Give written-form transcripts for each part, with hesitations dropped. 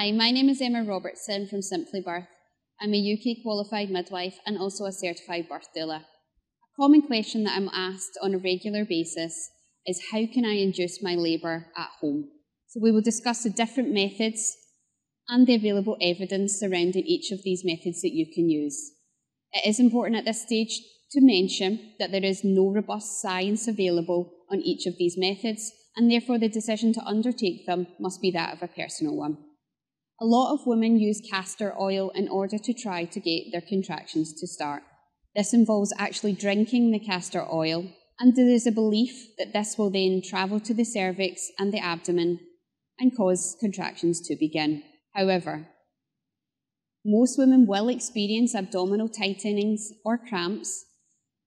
Hi, my name is Emma Robertson from Simply Birth. I'm a UK qualified midwife and also a certified birth doula. A common question that I'm asked on a regular basis is how can I induce my labour at home? So we will discuss the different methods and the available evidence surrounding each of these methods that you can use. It is important at this stage to mention that there is no robust science available on each of these methods, and therefore the decision to undertake them must be that of a personal one. A lot of women use castor oil in order to try to get their contractions to start. This involves actually drinking the castor oil, and there is a belief that this will then travel to the cervix and the abdomen and cause contractions to begin. However, most women will experience abdominal tightenings or cramps,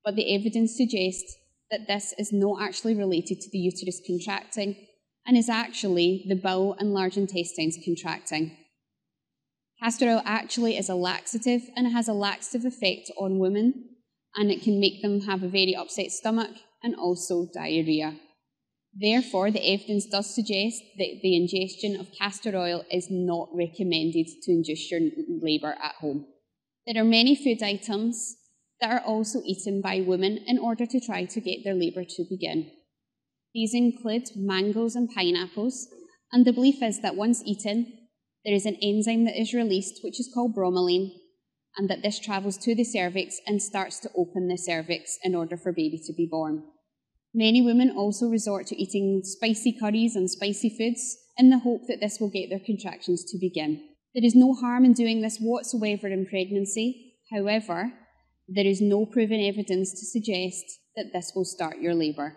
but the evidence suggests that this is not actually related to the uterus contracting and is actually the bowel and large intestines contracting. Castor oil actually is a laxative and it has a laxative effect on women, and it can make them have a very upset stomach and also diarrhea. Therefore, the evidence does suggest that the ingestion of castor oil is not recommended to induce your labour at home. There are many food items that are also eaten by women in order to try to get their labour to begin. These include mangoes and pineapples, and the belief is that once eaten, there is an enzyme that is released which is called bromelain, and that this travels to the cervix and starts to open the cervix in order for baby to be born. Many women also resort to eating spicy curries and spicy foods in the hope that this will get their contractions to begin. There is no harm in doing this whatsoever in pregnancy. However, there is no proven evidence to suggest that this will start your labour.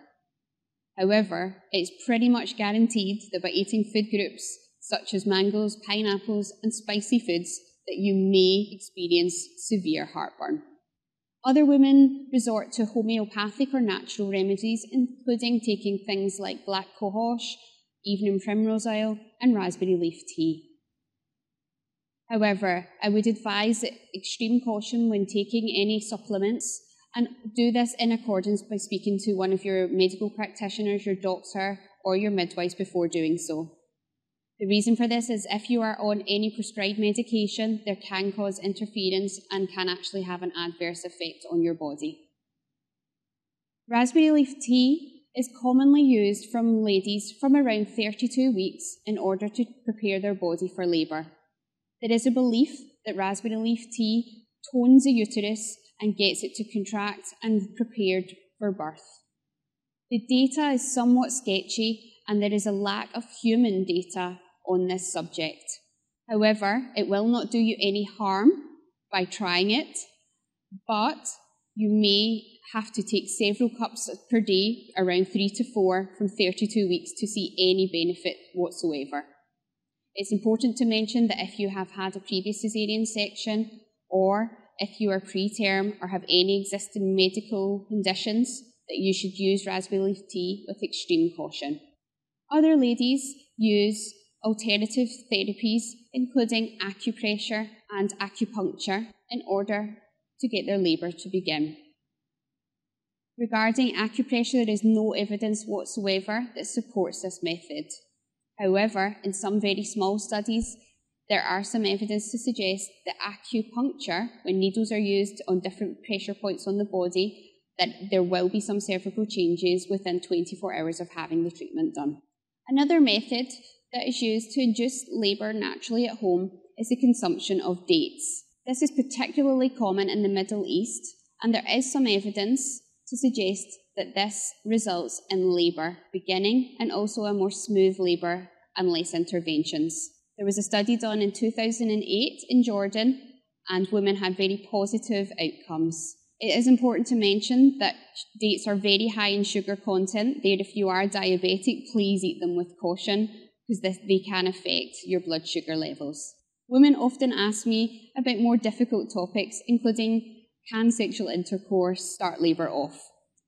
However, it's pretty much guaranteed that by eating food groups such as mangoes, pineapples, and spicy foods, that you may experience severe heartburn. Other women resort to homeopathic or natural remedies, including taking things like black cohosh, evening primrose oil, and raspberry leaf tea. However, I would advise extreme caution when taking any supplements, and do this in accordance by speaking to one of your medical practitioners, your doctor, or your midwife before doing so. The reason for this is if you are on any prescribed medication, there can cause interference and can actually have an adverse effect on your body. Raspberry leaf tea is commonly used from ladies from around 32 weeks in order to prepare their body for labour. There is a belief that raspberry leaf tea tones the uterus and gets it to contract and prepared for birth. The data is somewhat sketchy, and there is a lack of human data on this subject. However, it will not do you any harm by trying it, but you may have to take several cups per day, around 3 to 4, from 32 weeks to see any benefit whatsoever. It's important to mention that if you have had a previous caesarean section, or if you are preterm or have any existing medical conditions, that you should use raspberry leaf tea with extreme caution. Other ladies use alternative therapies, including acupressure and acupuncture, in order to get their labour to begin. Regarding acupressure, there is no evidence whatsoever that supports this method. However, in some very small studies, there are some evidence to suggest that acupuncture, when needles are used on different pressure points on the body, that there will be some cervical changes within 24 hours of having the treatment done. Another method that is used to induce labour naturally at home is the consumption of dates. This is particularly common in the Middle East, and there is some evidence to suggest that this results in labour beginning and also a more smooth labour and less interventions. There was a study done in 2008 in Jordan, and women had very positive outcomes. It is important to mention that dates are very high in sugar content. If you are diabetic, please eat them with caution, because they can affect your blood sugar levels. Women often ask me about more difficult topics, including, can sexual intercourse start labour off?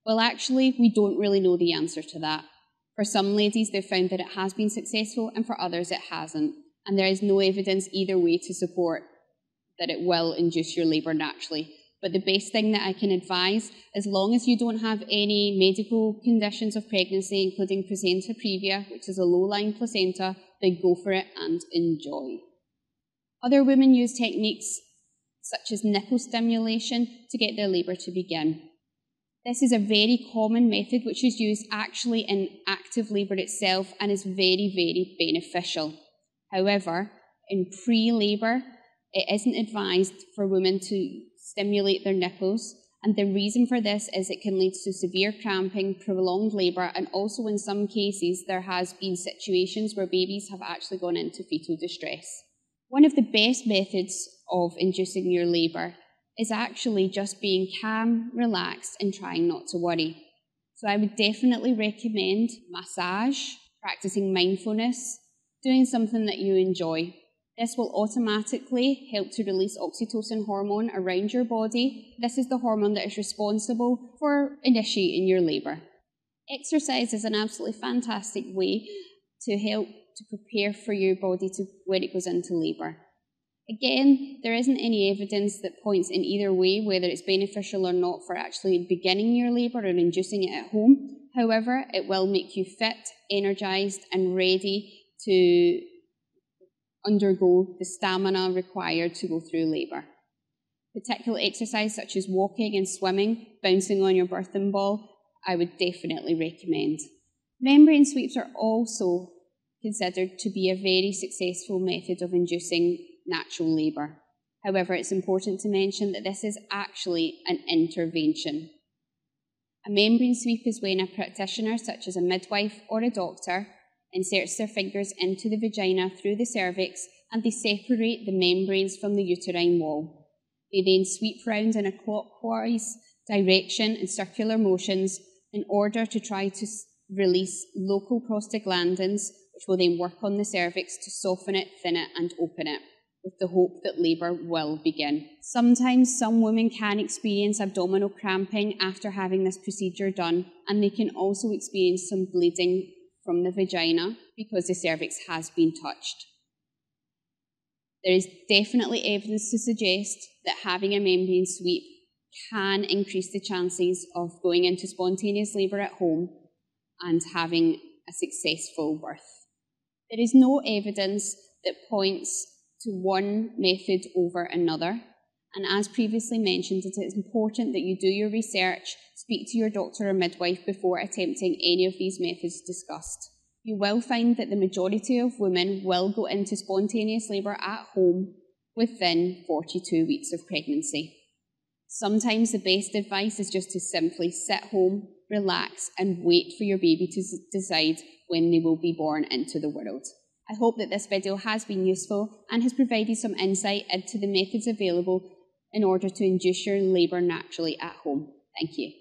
Well, actually, we don't really know the answer to that. For some ladies, they've found that it has been successful, and for others, it hasn't. And there is no evidence either way to support that it will induce your labour naturally. But the best thing that I can advise, as long as you don't have any medical conditions of pregnancy, including placenta previa, which is a low-lying placenta, then go for it and enjoy. Other women use techniques such as nipple stimulation to get their labour to begin. This is a very common method which is used actually in active labour itself and is very, very beneficial. However, in pre-labour, it isn't advised for women to stimulate their nipples, and the reason for this is it can lead to severe cramping, prolonged labour, and also in some cases there has been situations where babies have actually gone into fetal distress. One of the best methods of inducing your labour is actually just being calm, relaxed, and trying not to worry. So I would definitely recommend massage, practicing mindfulness, doing something that you enjoy. This will automatically help to release oxytocin hormone around your body. This is the hormone that is responsible for initiating your labour. Exercise is an absolutely fantastic way to help to prepare for your body when it goes into labour. Again, there isn't any evidence that points in either way whether it's beneficial or not for actually beginning your labour or inducing it at home. However, it will make you fit, energised and ready to undergo the stamina required to go through labour. Particular exercise such as walking and swimming, bouncing on your birthing ball, I would definitely recommend. Membrane sweeps are also considered to be a very successful method of inducing natural labour. However, it's important to mention that this is actually an intervention. A membrane sweep is when a practitioner, such as a midwife or a doctor, inserts their fingers into the vagina through the cervix and they separate the membranes from the uterine wall. They then sweep round in a clockwise direction in circular motions in order to try to release local prostaglandins, which will then work on the cervix to soften it, thin it and open it, with the hope that labour will begin. Sometimes some women can experience abdominal cramping after having this procedure done, and they can also experience some bleeding from the vagina because the cervix has been touched. There is definitely evidence to suggest that having a membrane sweep can increase the chances of going into spontaneous labour at home and having a successful birth. There is no evidence that points to one method over another, and as previously mentioned, it is important that you do your research, speak to your doctor or midwife before attempting any of these methods discussed. You will find that the majority of women will go into spontaneous labour at home within 42 weeks of pregnancy. Sometimes the best advice is just to simply sit home, relax and wait for your baby to decide when they will be born into the world. I hope that this video has been useful and has provided some insight into the methods available in order to induce your labour naturally at home. Thank you.